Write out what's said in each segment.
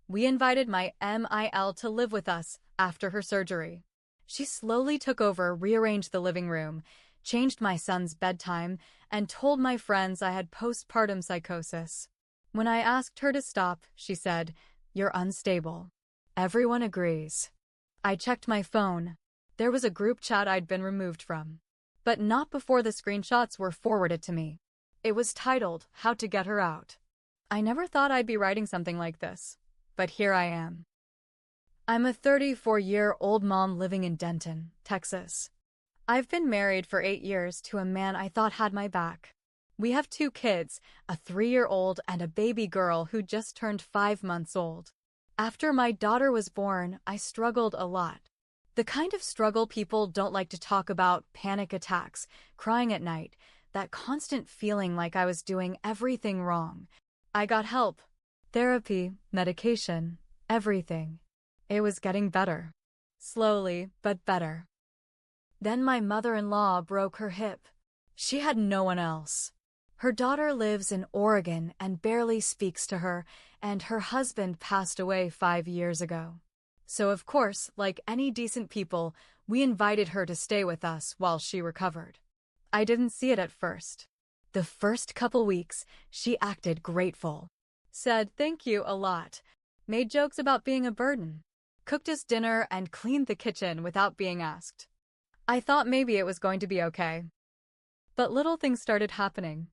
We invited my MIL to live with us after her surgery. She slowly took over, rearranged the living room, changed my son's bedtime, and told my friends I had postpartum psychosis. When I asked her to stop, she said, "You're unstable." Everyone agrees. I checked my phone. There was a group chat I'd been removed from. But not before the screenshots were forwarded to me. It was titled, "How to Get Her Out." I never thought I'd be writing something like this. But here I am. I'm a 34-year-old mom living in Denton, Texas. I've been married for 8 years to a man I thought had my back. We have 2 kids, a 3-year-old and a baby girl who just turned 5 months old. After my daughter was born, I struggled a lot. The kind of struggle people don't like to talk about: panic attacks, crying at night, that constant feeling like I was doing everything wrong. I got help. Therapy, medication, everything. It was getting better. Slowly, but better. Then my mother-in-law broke her hip. She had no one else. Her daughter lives in Oregon and barely speaks to her, and her husband passed away 5 years ago. So of course, like any decent people, we invited her to stay with us while she recovered. I didn't see it at first. The first couple weeks, she acted grateful. Said thank you a lot. Made jokes about being a burden. Cooked us dinner and cleaned the kitchen without being asked. I thought maybe it was going to be okay. But little things started happening.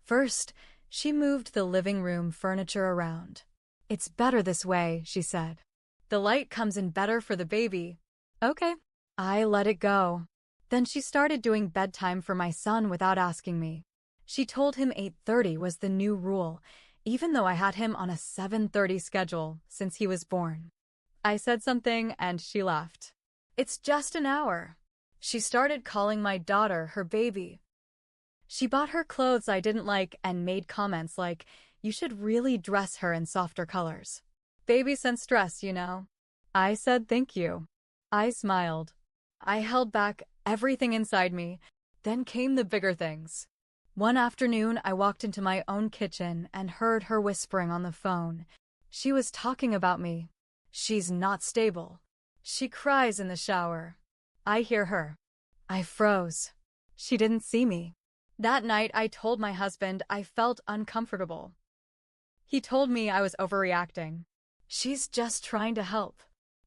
First, she moved the living room furniture around. "It's better this way," she said. "The light comes in better for the baby." Okay. I let it go. Then she started doing bedtime for my son without asking me. She told him 8:30 was the new rule, even though I had him on a 7:30 schedule since he was born. I said something and she laughed. "It's just an hour." She started calling my daughter her baby. She bought her clothes I didn't like and made comments like, "You should really dress her in softer colors. Baby sense stress, you know." I said thank you. I smiled. I held back everything inside me. Then came the bigger things. One afternoon, I walked into my own kitchen and heard her whispering on the phone. She was talking about me. She's not stable. She cries in the shower. I hear her. I froze. She didn't see me. That night, I told my husband I felt uncomfortable. He told me I was overreacting. "She's just trying to help.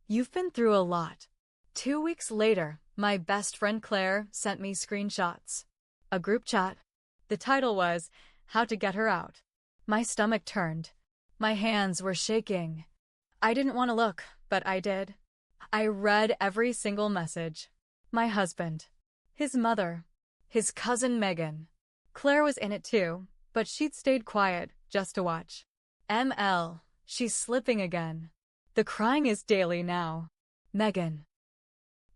You've been through a lot." 2 weeks later, my best friend Claire sent me screenshots. A group chat. The title was, "How to Get Her Out." My stomach turned. My hands were shaking. I didn't want to look, but I did. I read every single message. My husband. His mother. His cousin Megan. Claire was in it too, but she'd stayed quiet just to watch. ML. She's slipping again. The crying is daily now. Megan.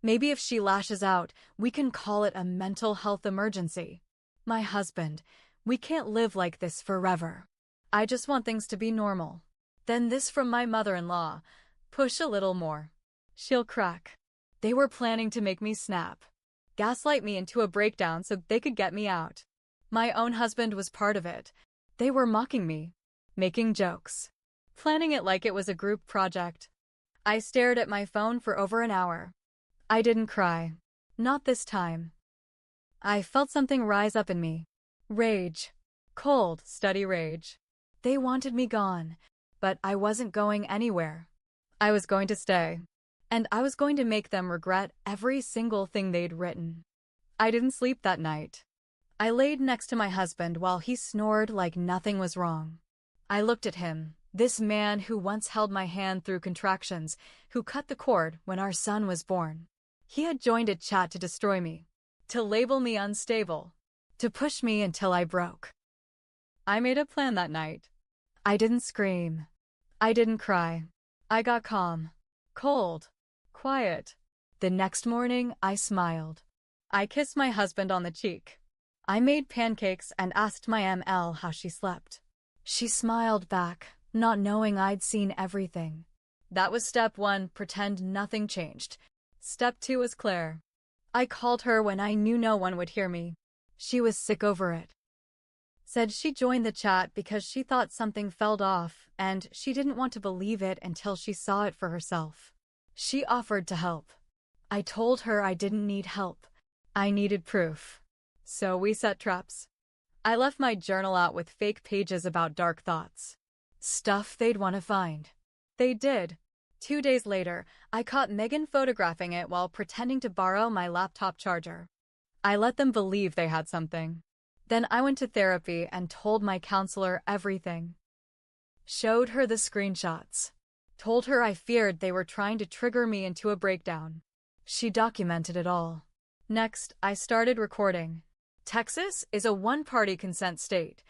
Maybe if she lashes out, we can call it a mental health emergency. My husband. We can't live like this forever. I just want things to be normal. Then this from my mother-in-law. Push a little more. She'll crack. They were planning to make me snap. Gaslight me into a breakdown so they could get me out. My own husband was part of it. They were mocking me. Making jokes. Planning it like it was a group project. I stared at my phone for over an hour. I didn't cry. Not this time. I felt something rise up in me. Rage. Cold, steady rage. They wanted me gone, but I wasn't going anywhere. I was going to stay. And I was going to make them regret every single thing they'd written. I didn't sleep that night. I laid next to my husband while he snored like nothing was wrong. I looked at him, this man who once held my hand through contractions, who cut the cord when our son was born. He had joined a chat to destroy me, to label me unstable, to push me until I broke. I made a plan that night. I didn't scream. I didn't cry. I got calm, cold, quiet. The next morning, I smiled. I kissed my husband on the cheek. I made pancakes and asked my ML how she slept. She smiled back, not knowing I'd seen everything. That was step 1, pretend nothing changed. Step 2 was Claire. I called her when I knew no one would hear me. She was sick over it. Said she joined the chat because she thought something fell off and she didn't want to believe it until she saw it for herself. She offered to help. I told her I didn't need help. I needed proof. So we set traps. I left my journal out with fake pages about dark thoughts. Stuff they'd want to find. They did. 2 days later, I caught Megan photographing it while pretending to borrow my laptop charger. I let them believe they had something. Then I went to therapy and told my counselor everything. Showed her the screenshots. Told her I feared they were trying to trigger me into a breakdown. She documented it all. Next, I started recording. Texas is a one-party consent state.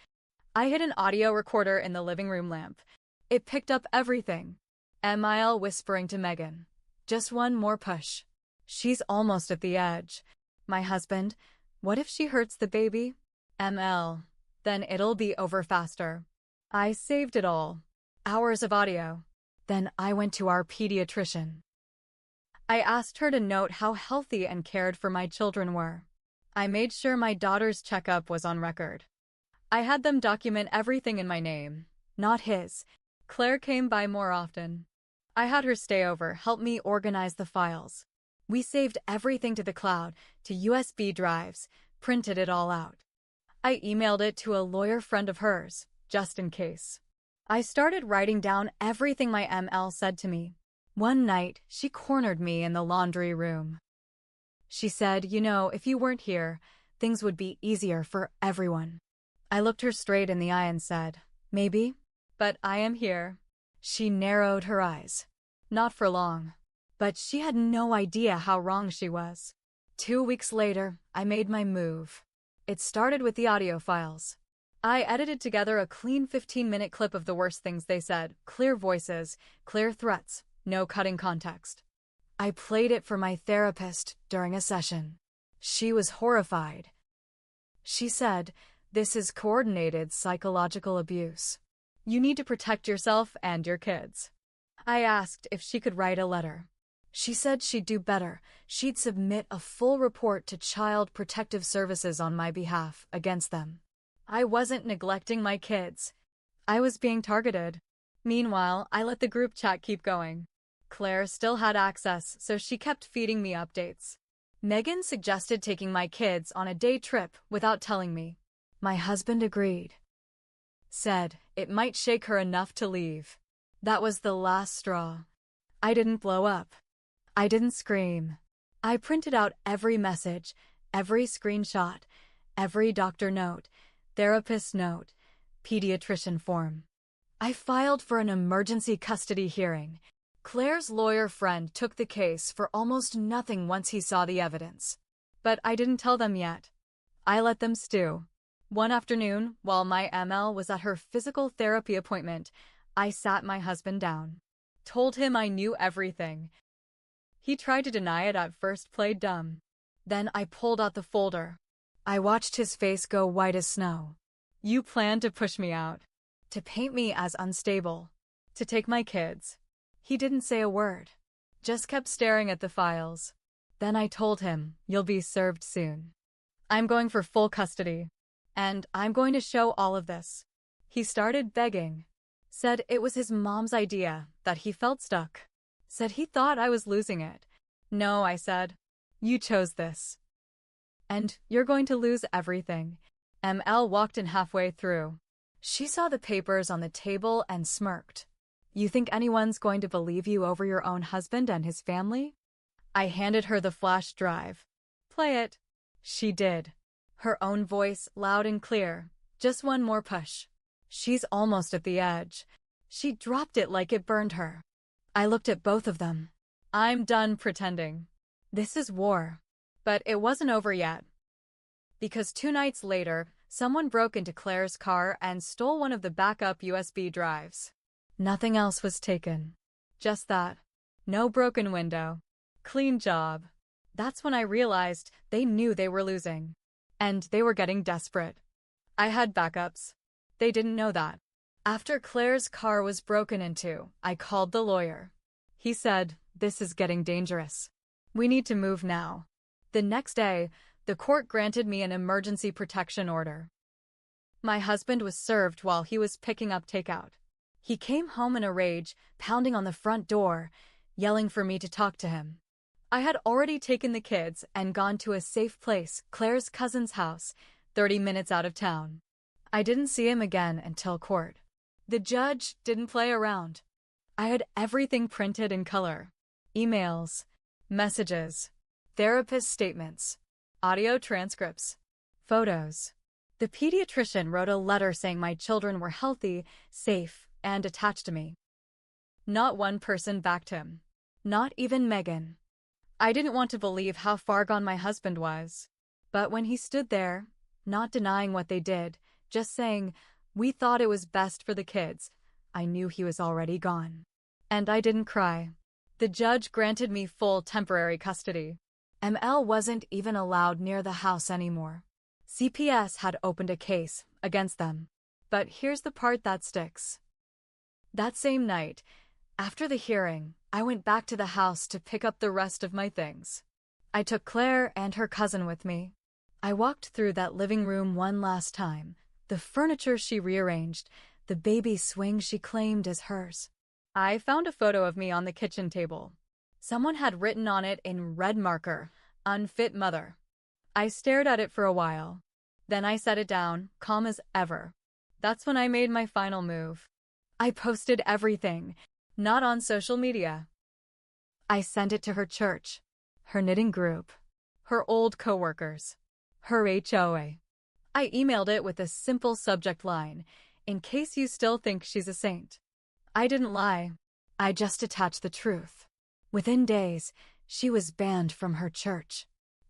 I hid an audio recorder in the living room lamp. It picked up everything. MIL whispering to Megan. Just one more push. She's almost at the edge. My husband, what if she hurts the baby? ML. Then it'll be over faster. I saved it all. Hours of audio. Then I went to our pediatrician. I asked her to note how healthy and cared for my children were. I made sure my daughter's checkup was on record. I had them document everything in my name, not his. Claire came by more often. I had her stay over, help me organize the files. We saved everything to the cloud, to USB drives, printed it all out. I emailed it to a lawyer friend of hers, just in case. I started writing down everything my ML said to me. One night, she cornered me in the laundry room. She said, you know, if you weren't here, things would be easier for everyone. I looked her straight in the eye and said, maybe, but I am here. She narrowed her eyes. Not for long. But she had no idea how wrong she was. 2 weeks later, I made my move. It started with the audio files. I edited together a clean 15-minute clip of the worst things they said, clear voices, clear threats, no cutting context. I played it for my therapist during a session. She was horrified. She said, this is coordinated psychological abuse. You need to protect yourself and your kids. I asked if she could write a letter. She said she'd do better. She'd submit a full report to Child Protective Services on my behalf against them. I wasn't neglecting my kids. I was being targeted. Meanwhile, I let the group chat keep going. Claire still had access, so she kept feeding me updates. Megan suggested taking my kids on a day trip without telling me. My husband agreed. Said it might shake her enough to leave. That was the last straw. I didn't blow up. I didn't scream. I printed out every message, every screenshot, every doctor note, therapist note, pediatrician form. I filed for an emergency custody hearing. Claire's lawyer friend took the case for almost nothing once he saw the evidence. But I didn't tell them yet. I let them stew. One afternoon, while my ML was at her physical therapy appointment, I sat my husband down. Told him I knew everything. He tried to deny it at first, played dumb. Then I pulled out the folder. I watched his face go white as snow. You planned to push me out. To paint me as unstable. To take my kids. He didn't say a word. Just kept staring at the files. Then I told him, you'll be served soon. I'm going for full custody. And I'm going to show all of this. He started begging. Said it was his mom's idea, that he felt stuck. Said he thought I was losing it. No, I said. You chose this. And you're going to lose everything. ML walked in halfway through. She saw the papers on the table and smirked. You think anyone's going to believe you over your own husband and his family? I handed her the flash drive. Play it. She did. Her own voice, loud and clear. Just one more push. She's almost at the edge. She dropped it like it burned her. I looked at both of them. I'm done pretending. This is war. But it wasn't over yet. Because 2 nights later, someone broke into Claire's car and stole one of the backup USB drives. Nothing else was taken. Just that. No broken window. Clean job. That's when I realized they knew they were losing. And they were getting desperate. I had backups. They didn't know that. After Claire's car was broken into, I called the lawyer. He said, this is getting dangerous. We need to move now. The next day, the court granted me an emergency protection order. My husband was served while he was picking up takeout. He came home in a rage, pounding on the front door, yelling for me to talk to him. I had already taken the kids and gone to a safe place, Claire's cousin's house, 30 minutes out of town. I didn't see him again until court. The judge didn't play around. I had everything printed in color. Emails, messages, therapist statements, audio transcripts, photos. The pediatrician wrote a letter saying my children were healthy, safe, and attached to me. Not one person backed him. Not even Megan. I didn't want to believe how far gone my husband was. But when he stood there, not denying what they did, just saying, "We thought it was best for the kids," I knew he was already gone. And I didn't cry. The judge granted me full temporary custody. ML wasn't even allowed near the house anymore. CPS had opened a case against them. But here's the part that sticks. That same night, after the hearing, I went back to the house to pick up the rest of my things. I took Claire and her cousin with me. I walked through that living room one last time, the furniture she rearranged, the baby swing she claimed as hers. I found a photo of me on the kitchen table. Someone had written on it in red marker, "Unfit mother." I stared at it for a while. Then I set it down, calm as ever. That's when I made my final move. I posted everything, not on social media. I sent it to her church, her knitting group, her old coworkers, her HOA. I emailed it with a simple subject line, "In case you still think she's a saint." I didn't lie. I just attached the truth. Within days, she was banned from her church.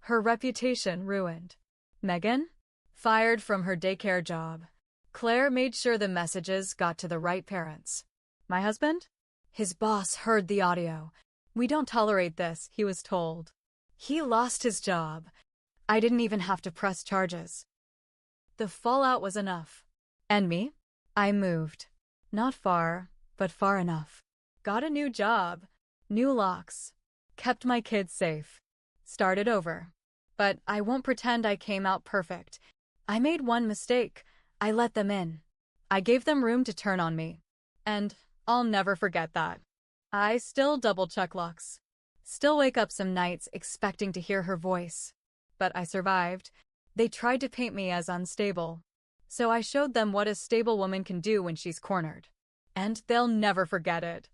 Her reputation ruined. Megan? Fired from her daycare job. Claire made sure the messages got to the right parents. My husband? His boss heard the audio. "We don't tolerate this," he was told. He lost his job. I didn't even have to press charges. The fallout was enough. And me? I moved. Not far, but far enough. Got a new job. New locks. Kept my kids safe. Started over. But I won't pretend I came out perfect. I made one mistake. I let them in. I gave them room to turn on me. And I'll never forget that. I still double-check locks. Still wake up some nights expecting to hear her voice. But I survived. They tried to paint me as unstable. So I showed them what a stable woman can do when she's cornered. And they'll never forget it.